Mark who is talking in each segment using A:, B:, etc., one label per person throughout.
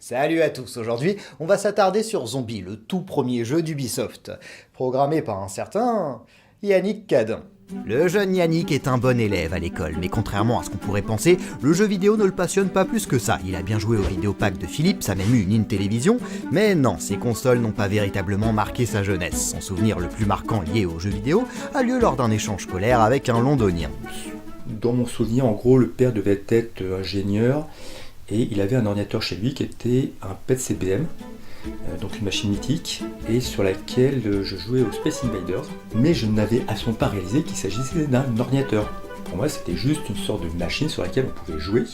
A: Salut à tous, aujourd'hui on va s'attarder sur Zombie, le tout premier jeu d'Ubisoft, programmé par un certain Yannick Cadin. Le jeune Yannick est un bon élève à l'école, mais contrairement à ce qu'on pourrait penser, le jeu vidéo ne le passionne pas plus que ça. Il a bien joué au vidéopack de Philips, a même eu une Intellivision, mais non, ces consoles n'ont pas véritablement marqué sa jeunesse. Son souvenir le plus marquant lié aux jeux vidéo a lieu lors d'un échange scolaire avec un londonien.
B: Dans mon souvenir, en gros, le père devait être ingénieur et il avait un ordinateur chez lui qui était un PET-CBM, donc une machine mythique, et sur laquelle je jouais au Space Invaders, mais je n'avais absolument pas réalisé qu'il s'agissait d'un ordinateur. Pour moi, c'était juste une sorte de machine sur laquelle on pouvait jouer.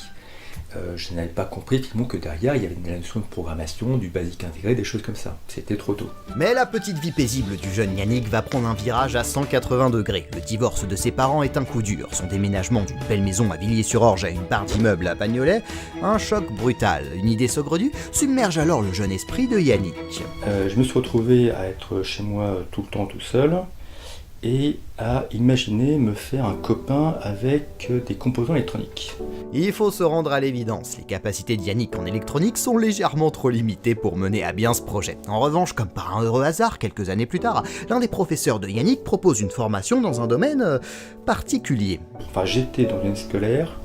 B: Je n'avais pas compris effectivement que derrière il y avait une notion de programmation, du basique intégré, des choses comme ça. C'était trop tôt.
A: Mais la petite vie paisible du jeune Yannick va prendre un virage à 180 degrés. Le divorce de ses parents est un coup dur. Son déménagement d'une belle maison à Villiers-sur-Orge à une barre d'immeuble à Bagnolet, un choc brutal. Une idée saugrenue submerge alors le jeune esprit de Yannick.
B: Je me suis retrouvé à être chez moi tout le temps tout seul et à imaginer me faire un copain avec des composants électroniques.
A: Il faut se rendre à l'évidence, les capacités de Yannick en électronique sont légèrement trop limitées pour mener à bien ce projet. En revanche, comme par un heureux hasard, quelques années plus tard, l'un des professeurs de Yannick propose une formation dans un domaine particulier.
B: Enfin, j'étais dans une scolaire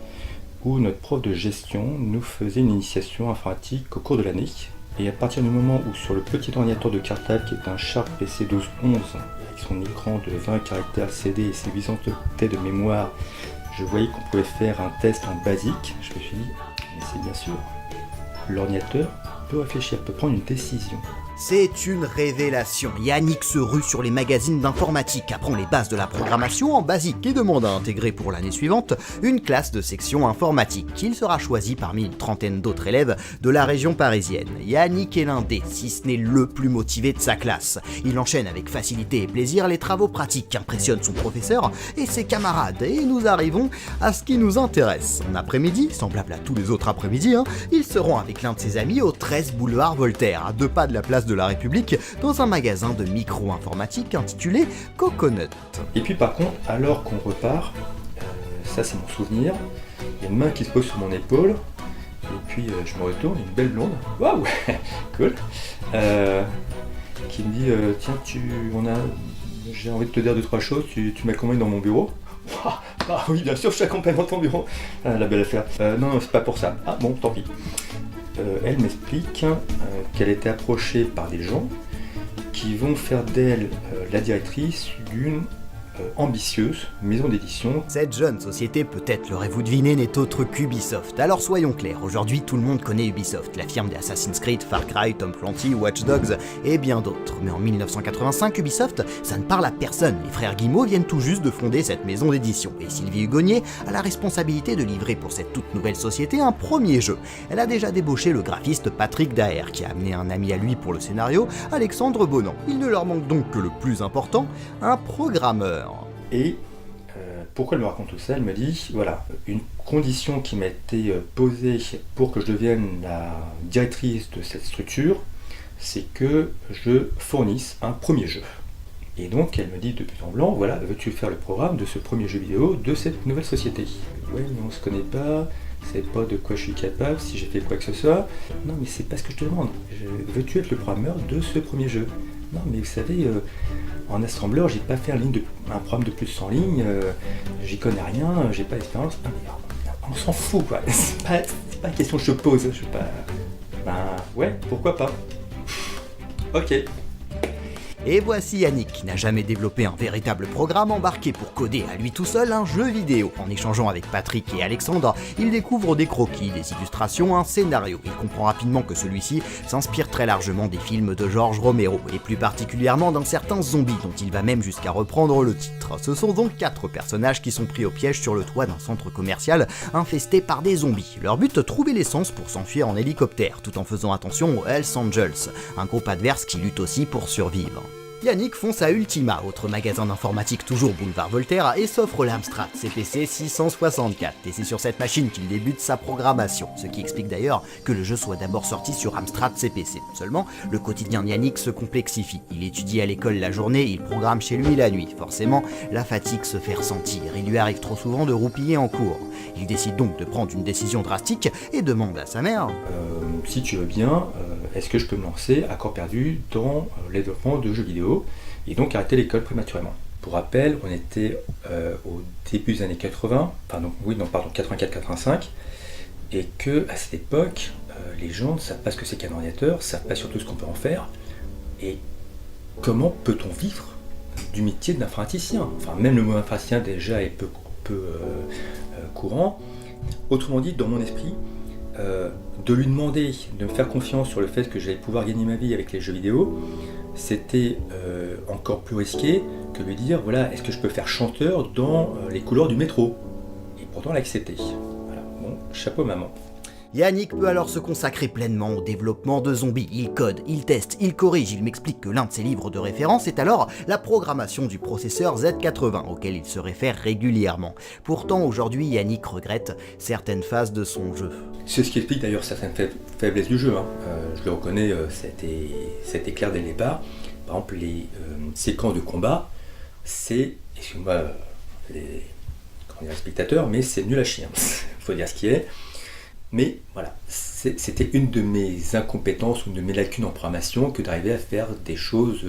B: où notre prof de gestion nous faisait une initiation informatique au cours de l'année. Et à partir du moment où sur le petit ordinateur de cartable qui est un Sharp PC 1211 avec son écran de 20 caractères CD et ses 8 octets de mémoire, je voyais qu'on pouvait faire un test en basique, je me suis dit, mais c'est bien sûr, l'ordinateur peut réfléchir, peut prendre une décision.
A: C'est une révélation. Yannick se rue sur les magazines d'informatique, apprend les bases de la programmation en basique et demande à intégrer pour l'année suivante une classe de section informatique. Il sera choisi parmi une trentaine d'autres élèves de la région parisienne. Yannick est l'un des, si ce n'est le plus motivé de sa classe. Il enchaîne avec facilité et plaisir les travaux pratiques qui impressionnent son professeur et ses camarades. Et nous arrivons à ce qui nous intéresse. En après-midi, semblable à tous les autres après-midi, ils seront avec l'un de ses amis au 13 boulevard Voltaire, à 2 pas de la place de la République, dans un magasin de micro-informatique intitulé Coconut.
B: Et puis par contre, alors qu'on repart, ça c'est mon souvenir, il y a une main qui se pose sur mon épaule, et puis je me retourne, une belle blonde, waouh, cool, qui me dit tiens, j'ai envie de te dire 2-3 choses, tu m'accompagnes dans mon bureau. Ah oui, bien sûr, je t'accompagne dans ton bureau. Ah, la belle affaire. Non, c'est pas pour ça. Ah bon, tant pis. Elle m'explique qu'elle était approchée par des gens qui vont faire d'elle la directrice d'une ambitieuse maison d'édition.
A: Cette jeune société, peut-être l'aurez-vous deviné, n'est autre qu'Ubisoft. Alors soyons clairs, aujourd'hui tout le monde connaît Ubisoft, la firme des Assassin's Creed, Far Cry, Tom Clancy, Watch Dogs et bien d'autres. Mais en 1985, Ubisoft, ça ne parle à personne. Les frères Guillemot viennent tout juste de fonder cette maison d'édition et Sylvie Hugonnier a la responsabilité de livrer pour cette toute nouvelle société un premier jeu. Elle a déjà débauché le graphiste Patrick Daher qui a amené un ami à lui pour le scénario, Alexandre Bonan. Il ne leur manque donc que le plus important, un programmeur.
B: Et pourquoi elle me raconte tout ça? Elle me dit, voilà, une condition qui m'a été posée pour que je devienne la directrice de cette structure, c'est que je fournisse un premier jeu. Et donc elle me dit de but en blanc, voilà, veux-tu faire le programme de ce premier jeu vidéo de cette nouvelle société? Ouais, mais on se connaît pas, je sais pas de quoi je suis capable, si j'ai fait quoi que ce soit. Non, mais c'est pas ce que je te demande. Veux-tu être le programmeur de ce premier jeu? Non, mais vous savez, en assembleur, j'ai pas fait un programme de plus de 100 lignes, j'y connais rien, j'ai pas d'expérience. Non, mais on s'en fout, quoi. C'est pas une question que je te pose. Je sais pas. Ben, ouais, pourquoi pas. Ok.
A: Et voici Yannick, qui n'a jamais développé un véritable programme embarqué pour coder à lui tout seul un jeu vidéo. En échangeant avec Patrick et Alexandre, il découvre des croquis, des illustrations, un scénario. Il comprend rapidement que celui-ci s'inspire très largement des films de George Romero, et plus particulièrement d'un certain Zombie, dont il va même jusqu'à reprendre le titre. Ce sont donc 4 personnages qui sont pris au piège sur le toit d'un centre commercial infesté par des zombies. Leur but, trouver l'essence pour s'enfuir en hélicoptère, tout en faisant attention aux Hells Angels, un groupe adverse qui lutte aussi pour survivre. Yannick fonce à Ultima, autre magasin d'informatique toujours boulevard Voltaire, et s'offre l'Amstrad CPC 664. Et c'est sur cette machine qu'il débute sa programmation, ce qui explique d'ailleurs que le jeu soit d'abord sorti sur Amstrad CPC. Seulement, le quotidien de Yannick se complexifie. Il étudie à l'école la journée, il programme chez lui la nuit. Forcément, la fatigue se fait ressentir. Il lui arrive trop souvent de roupiller en cours. Il décide donc de prendre une décision drastique et demande à sa mère
B: si tu veux bien, est-ce que je peux me lancer à corps perdu dans les développements de jeux vidéo et donc arrêter l'école prématurément. Pour rappel, on était au début des années 80, 84-85, et que à cette époque, les gens ne savent pas ce que c'est qu'un ordinateur, ne savent pas surtout ce qu'on peut en faire, et comment peut-on vivre du métier d'informaticien. Enfin, même le mot informaticien déjà est peu courant. Autrement dit, dans mon esprit, de lui demander de me faire confiance sur le fait que j'allais pouvoir gagner ma vie avec les jeux vidéo, c'était encore plus risqué que de lui dire voilà, est-ce que je peux faire chanteur dans les couloirs du métro? Et pourtant elle a accepté. Voilà. Bon, chapeau maman.
A: Yannick peut alors se consacrer pleinement au développement de Zombies. Il code, il teste, il corrige, il m'explique que l'un de ses livres de référence est alors la programmation du processeur Z80, auquel il se réfère régulièrement. Pourtant, aujourd'hui, Yannick regrette certaines phases de son jeu.
B: C'est ce qui explique d'ailleurs certaines faiblesses du jeu. Je le reconnais, c'était clair dès le départ. Par exemple, les séquences de combat, c'est, excusez-moi les spectateurs, mais c'est nul à chier. Faut dire ce qui est. Mais voilà, c'était une de mes incompétences ou une de mes lacunes en programmation que d'arriver à faire des choses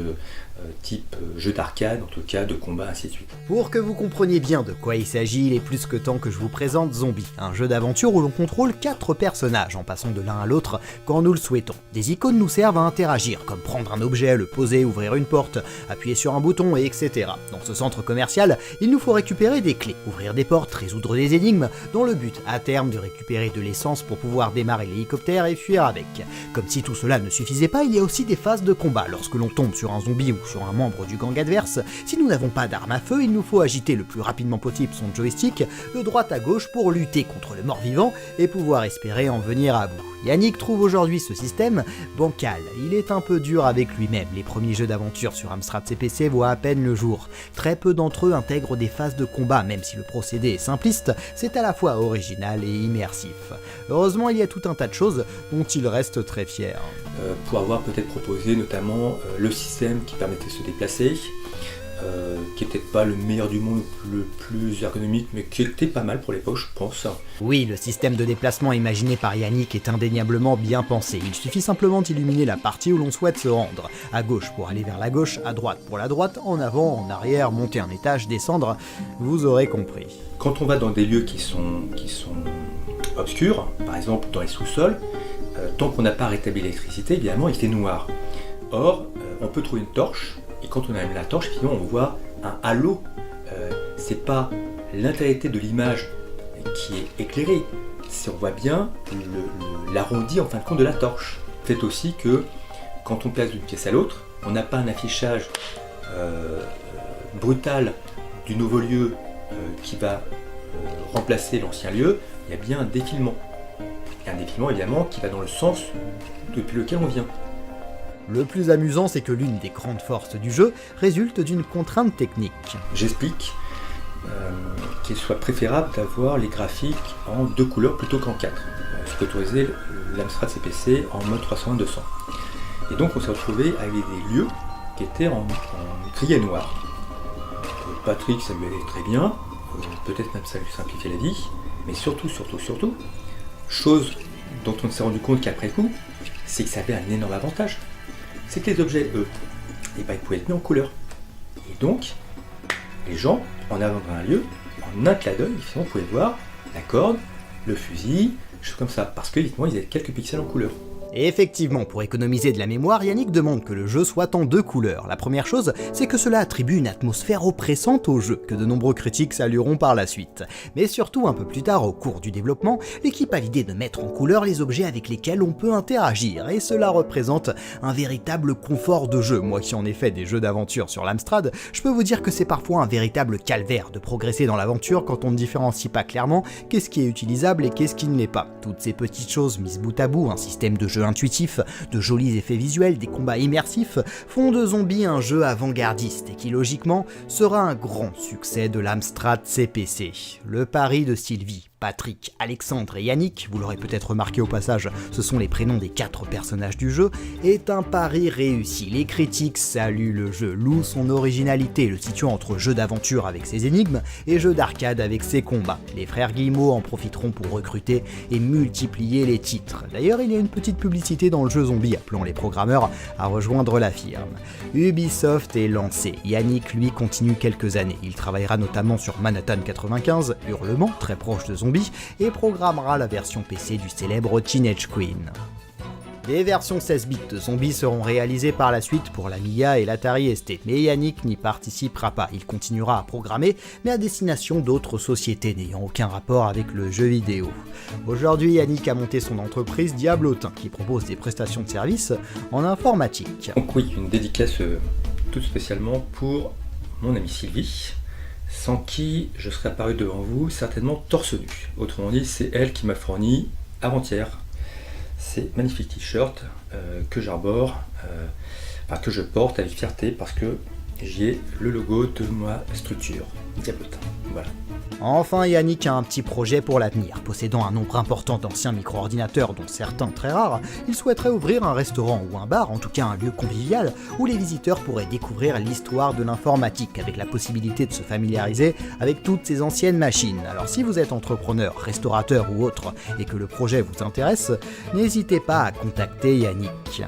B: type jeu d'arcade, en tout cas de combat, ainsi de suite.
A: Pour que vous compreniez bien de quoi il s'agit, il est plus que temps que je vous présente Zombies, un jeu d'aventure où l'on contrôle 4 personnages en passant de l'un à l'autre quand nous le souhaitons. Des icônes nous servent à interagir, comme prendre un objet, le poser, ouvrir une porte, appuyer sur un bouton, et etc. Dans ce centre commercial, il nous faut récupérer des clés, ouvrir des portes, résoudre des énigmes, dans le but, à terme, de récupérer de l'essence pour pouvoir démarrer l'hélicoptère et fuir avec. Comme si tout cela ne suffisait pas, il y a aussi des phases de combat. Lorsque l'on tombe sur un zombie ou sur un membre du gang adverse, si nous n'avons pas d'arme à feu, il nous faut agiter le plus rapidement possible son joystick de droite à gauche pour lutter contre le mort-vivant et pouvoir espérer en venir à bout. Yannick trouve aujourd'hui ce système bancal. Il est un peu dur avec lui-même. Les premiers jeux d'aventure sur Amstrad CPC voient à peine le jour. Très peu d'entre eux intègrent des phases de combat, même si le procédé est simpliste, c'est à la fois original et immersif. Heureusement, il y a tout un tas de choses dont il reste très fier.
B: Pour avoir peut-être proposé notamment le système qui permettait de se déplacer, qui n'était pas le meilleur du monde, le plus ergonomique, mais qui était pas mal pour l'époque, je pense.
A: Oui, le système de déplacement imaginé par Yannick est indéniablement bien pensé. Il suffit simplement d'illuminer la partie où l'on souhaite se rendre. À gauche pour aller vers la gauche, à droite pour la droite, en avant, en arrière, monter un étage, descendre, vous aurez compris.
B: Quand on va dans des lieux qui sont obscurs, par exemple dans les sous-sols, tant qu'on n'a pas rétabli l'électricité, évidemment, il fait noir. Or, on peut trouver une torche, et quand on allume la torche, finalement, on voit un halo. C'est pas l'intégralité de l'image qui est éclairée, c'est on voit bien l'arrondi en fin de compte de la torche. Fait aussi que quand on passe d'une pièce à l'autre, on n'a pas un affichage brutal du nouveau lieu qui va remplacer l'ancien lieu. Il y a bien un défilement. Et un défilement évidemment qui va dans le sens depuis lequel on vient.
A: Le plus amusant, c'est que l'une des grandes forces du jeu résulte d'une contrainte technique.
B: J'explique qu'il soit préférable d'avoir les graphiques en 2 couleurs plutôt qu'en 4. Ce qu'autorisait l'Amstrad CPC en mode 320-200. Et donc on s'est retrouvé avec des lieux qui étaient en gris et noir. Patrick, ça lui allait très bien, peut-être même ça lui simplifiait la vie, mais surtout, chose dont on s'est rendu compte qu'après coup, c'est que ça avait un énorme avantage. C'est que les objets, eux, ils pouvaient être mis en couleur. Et donc, les gens, en allant dans un lieu, en un clin d'œil, on pouvait voir la corde, le fusil, choses comme ça, parce que ils avaient quelques pixels en couleur.
A: Et effectivement, pour économiser de la mémoire, Yannick demande que le jeu soit en 2 couleurs. La première chose, c'est que cela attribue une atmosphère oppressante au jeu, que de nombreux critiques salueront par la suite. Mais surtout, un peu plus tard, au cours du développement, l'équipe a l'idée de mettre en couleur les objets avec lesquels on peut interagir, et cela représente un véritable confort de jeu. Moi qui en ai fait des jeux d'aventure sur l'Amstrad, je peux vous dire que c'est parfois un véritable calvaire de progresser dans l'aventure quand on ne différencie pas clairement qu'est-ce qui est utilisable et qu'est-ce qui ne l'est pas. Toutes ces petites choses mises bout à bout, un système de jeu intuitif, de jolis effets visuels, des combats immersifs font de Zombie un jeu avant-gardiste et qui logiquement sera un grand succès de l'Amstrad CPC. Le pari de Sylvie, Patrick, Alexandre et Yannick, vous l'aurez peut-être remarqué au passage, ce sont les prénoms des 4 personnages du jeu, est un pari réussi. Les critiques saluent le jeu, louent son originalité, le situant entre jeu d'aventure avec ses énigmes et jeu d'arcade avec ses combats. Les frères Guillemot en profiteront pour recruter et multiplier les titres. D'ailleurs, il y a une petite publicité dans le jeu Zombie appelant les programmeurs à rejoindre la firme. Ubisoft est lancé, Yannick lui continue quelques années. Il travaillera notamment sur Manhattan 95, Hurlement, très proche de Zombie, et programmera la version PC du célèbre Teenage Queen. Des versions 16 bits de Zombie seront réalisées par la suite pour l'Amiga et l'Atari ST, mais Yannick n'y participera pas. Il continuera à programmer, mais à destination d'autres sociétés n'ayant aucun rapport avec le jeu vidéo. Aujourd'hui, Yannick a monté son entreprise Diablotin, qui propose des prestations de services en informatique.
B: Donc oui, une dédicace toute spécialement pour mon amie Sylvie, sans qui je serais apparu devant vous certainement torse nu. Autrement dit, c'est elle qui m'a fourni avant-hier ces magnifiques t-shirts que j'arbore, que je porte avec fierté parce que j'y ai le logo de ma structure, Diablotin. Voilà.
A: Enfin, Yannick a un petit projet pour l'avenir. Possédant un nombre important d'anciens micro-ordinateurs, dont certains très rares, il souhaiterait ouvrir un restaurant ou un bar, en tout cas un lieu convivial, où les visiteurs pourraient découvrir l'histoire de l'informatique, avec la possibilité de se familiariser avec toutes ces anciennes machines. Alors si vous êtes entrepreneur, restaurateur ou autre, et que le projet vous intéresse, n'hésitez pas à contacter Yannick.